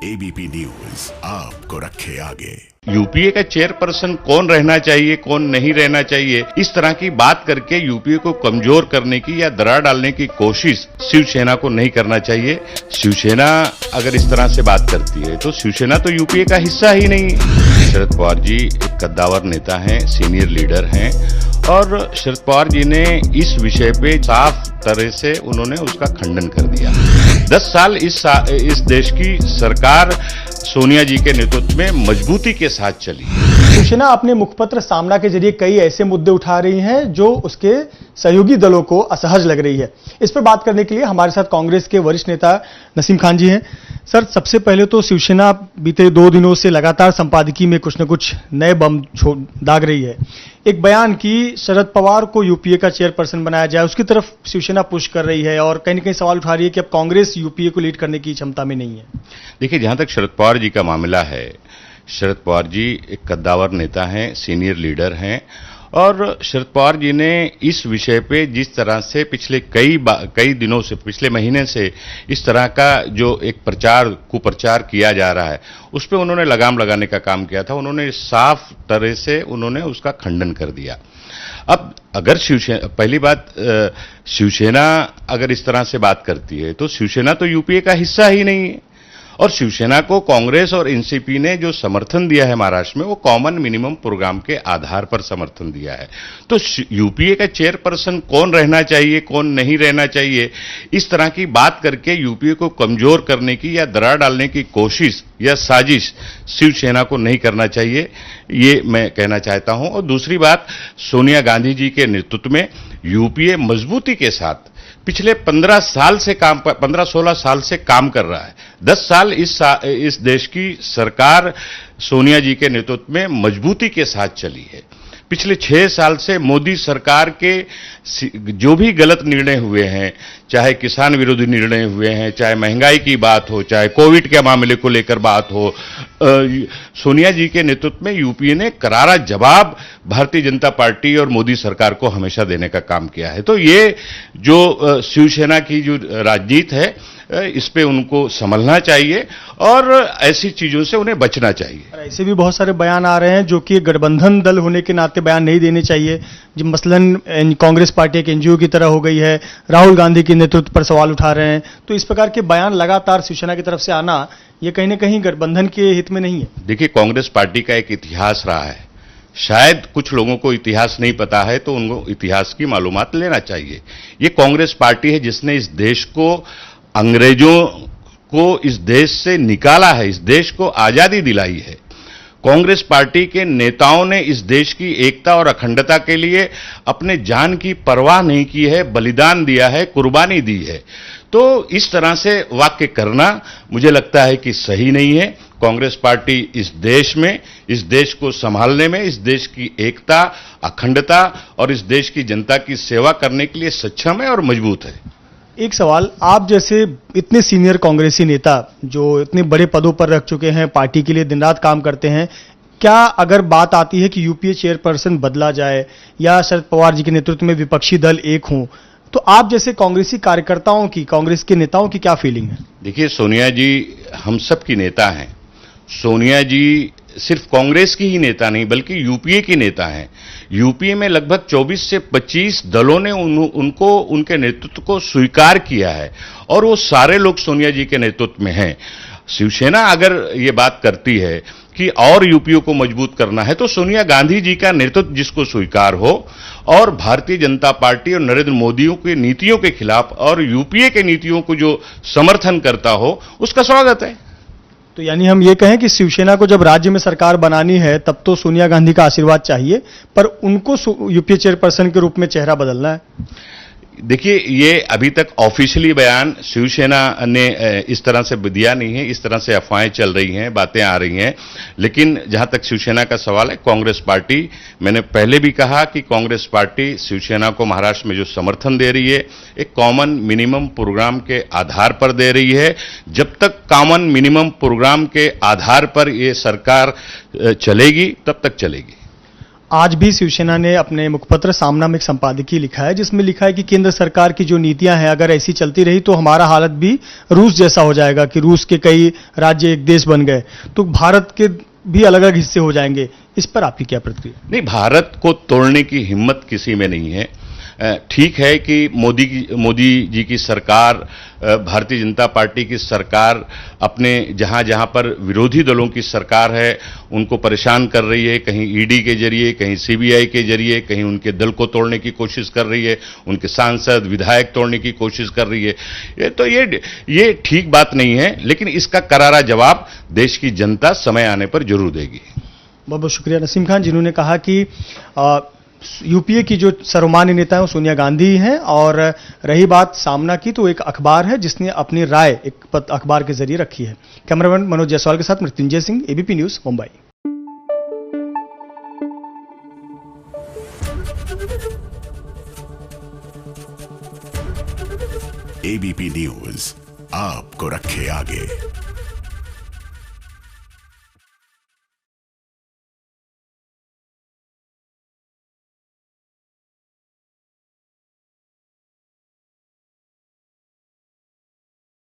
ABP news आपको रखे आगे। यूपीए का चेयरपर्सन कौन रहना चाहिए, कौन नहीं रहना चाहिए, इस तरह की बात करके यूपीए को कमजोर करने की या दरार डालने की कोशिश शिवसेना को नहीं करना चाहिए। शिवसेना अगर इस तरह से बात करती है तो शिवसेना तो यूपीए का हिस्सा ही नहीं। शरद पवार जी एक कद्दावर नेता हैं, सीनियर लीडर हैं और शरद पवार जी ने इस विषय पे साफ तरह से उन्होंने उसका खंडन कर दिया। 10 साल इस देश की सरकार सोनिया जी के नेतृत्व में मजबूती के साथ चली। शिवसेना अपने मुखपत्र सामना के जरिए कई ऐसे मुद्दे उठा रही हैं जो उसके सहयोगी दलों को असहज लग रही है। इस पर बात करने के लिए हमारे साथ कांग्रेस के वरिष्ठ नेता नसीम खान जी हैं। सर, सबसे पहले तो शिवसेना बीते 2 दिनों से लगातार संपादकीय में कुछ न कुछ नए बम दाग रही है। एक बयान की शरद पवार को यूपीए का चेयरपर्सन बनाया जाए, उसकी तरफ शिवसेना पुश कर रही है और कहीं न कहीं सवाल उठा रही है कि अब कांग्रेस यूपीए को लीड करने की क्षमता में नहीं है। देखिए, जहां तक शरद पवार जी का मामला है, शरद पवार जी एक कद्दावर नेता हैं, सीनियर लीडर हैं और शरद पवार जी ने इस विषय पे जिस तरह से पिछले कई दिनों से, पिछले महीने से इस तरह का जो एक कुप्रचार किया जा रहा है, उस पर उन्होंने लगाम लगाने का काम किया था। उन्होंने साफ तरह से उन्होंने उसका खंडन कर दिया। अब अगर पहली बात, शिवसेना अगर इस तरह से बात करती है तो शिवसेना तो यूपीए का हिस्सा ही नहीं है और शिवसेना को कांग्रेस और एनसीपी ने जो समर्थन दिया है महाराष्ट्र में, वो कॉमन मिनिमम प्रोग्राम के आधार पर समर्थन दिया है। तो यूपीए का चेयरपर्सन कौन रहना चाहिए, कौन नहीं रहना चाहिए, इस तरह की बात करके यूपीए को कमजोर करने की या दरार डालने की कोशिश या साजिश शिवसेना को नहीं करना चाहिए, ये मैं कहना चाहता हूं। और दूसरी बात, सोनिया गांधी जी के नेतृत्व में यूपीए मजबूती के साथ पिछले 15-16 साल से काम कर रहा है। 10 साल इस देश की सरकार सोनिया जी के नेतृत्व में मजबूती के साथ चली है। पिछले 6 साल से मोदी सरकार के जो भी गलत निर्णय हुए हैं, चाहे किसान विरोधी निर्णय हुए हैं, चाहे महंगाई की बात हो, चाहे कोविड के मामले को लेकर बात हो, सोनिया जी के नेतृत्व में यूपीए ने करारा जवाब भारतीय जनता पार्टी और मोदी सरकार को हमेशा देने का काम किया है। तो ये जो शिवसेना की जो राजनीति है, इस पे उनको संभलना चाहिए और ऐसी चीजों से उन्हें बचना चाहिए। ऐसे भी बहुत सारे बयान आ रहे हैं जो कि गठबंधन दल होने के नाते बयान नहीं देने चाहिए, जो मसलन कांग्रेस पार्टी एक एनजीओ की तरह हो गई है, राहुल गांधी के नेतृत्व पर सवाल उठा रहे हैं। तो इस प्रकार के बयान लगातार शिवसेना की तरफ से आना, ये कहीं ना कहीं गठबंधन के हित में नहीं है। देखिए, कांग्रेस पार्टी का एक इतिहास रहा है। शायद कुछ लोगों को इतिहास नहीं पता है तो उनको इतिहास की मालूमात लेना चाहिए। ये कांग्रेस पार्टी है जिसने इस देश को, अंग्रेजों को इस देश से निकाला है, इस देश को आजादी दिलाई है। कांग्रेस पार्टी के नेताओं ने इस देश की एकता और अखंडता के लिए अपने जान की परवाह नहीं की है, बलिदान दिया है, कुर्बानी दी है। तो इस तरह से वाक्य करना मुझे लगता है कि सही नहीं है। कांग्रेस पार्टी इस देश में, इस देश को संभालने में, इस देश की एकता, अखंडता और इस देश की जनता की सेवा करने के लिए सक्षम है और मजबूत है। एक सवाल, आप जैसे इतने सीनियर कांग्रेसी नेता जो इतने बड़े पदों पर रख चुके हैं, पार्टी के लिए दिन रात काम करते हैं, क्या अगर बात आती है कि यूपीए चेयरपर्सन बदला जाए या शरद पवार जी के नेतृत्व में विपक्षी दल एक हों, तो आप जैसे कांग्रेसी कार्यकर्ताओं की, कांग्रेस के नेताओं की क्या फीलिंग है? देखिए, सोनिया जी हम सब की नेता हैं। सोनिया जी सिर्फ कांग्रेस की ही नेता नहीं बल्कि यूपीए की नेता हैं। यूपीए में लगभग 24 से 25 दलों ने उनको, उनके नेतृत्व को स्वीकार किया है और वो सारे लोग सोनिया जी के नेतृत्व में हैं। शिवसेना अगर ये बात करती है कि और यूपीए को मजबूत करना है तो सोनिया गांधी जी का नेतृत्व जिसको स्वीकार हो और भारतीय जनता पार्टी और नरेंद्र मोदी की नीतियों के खिलाफ और यूपीए के नीतियों को जो समर्थन करता हो, उसका स्वागत है। तो यानी हम ये कहें कि शिवसेना को जब राज्य में सरकार बनानी है तब तो सोनिया गांधी का आशीर्वाद चाहिए, पर उनको यूपीए चेयरपर्सन के रूप में चेहरा बदलना है। देखिए, ये अभी तक ऑफिशियली बयान शिवसेना ने इस तरह से दिया नहीं है। इस तरह से अफवाहें चल रही हैं, बातें आ रही हैं। लेकिन जहां तक शिवसेना का सवाल है, कांग्रेस पार्टी, मैंने पहले भी कहा कि कांग्रेस पार्टी शिवसेना को महाराष्ट्र में जो समर्थन दे रही है, एक कॉमन मिनिमम प्रोग्राम के आधार पर दे रही है। जब तक कॉमन मिनिमम प्रोग्राम के आधार पर ये सरकार चलेगी तब तक चलेगी। आज भी शिवसेना ने अपने मुखपत्र सामना में एक संपादकीय लिखा है, जिसमें लिखा है कि केंद्र सरकार की जो नीतियां हैं अगर ऐसी चलती रही तो हमारा हालत भी रूस जैसा हो जाएगा कि रूस के कई राज्य एक देश बन गए तो भारत के भी अलग अलग हिस्से हो जाएंगे। इस पर आपकी क्या प्रतिक्रिया? नहीं, भारत को तोड़ने की हिम्मत किसी में नहीं है। ठीक है कि मोदी जी की सरकार, भारतीय जनता पार्टी की सरकार अपने जहां जहां पर विरोधी दलों की सरकार है उनको परेशान कर रही है, कहीं ईडी के जरिए, कहीं सीबीआई के जरिए, कहीं उनके दल को तोड़ने की कोशिश कर रही है, उनके सांसद विधायक तोड़ने की कोशिश कर रही है। ये ठीक बात नहीं है, लेकिन इसका करारा जवाब देश की जनता समय आने पर जरूर देगी। बहुत बहुत शुक्रिया नसीम खान, जिन्होंने कहा कि यूपीए की जो सर्वमान्य नेता है वो सोनिया गांधी हैं, और रही बात सामना की तो एक अखबार है जिसने अपनी राय एक अखबार के जरिए रखी है। कैमरामैन मनोज जायसवाल के साथ Mrityunjay Singh, ABP news, Mumbai. ABP news आपको रखे आगे।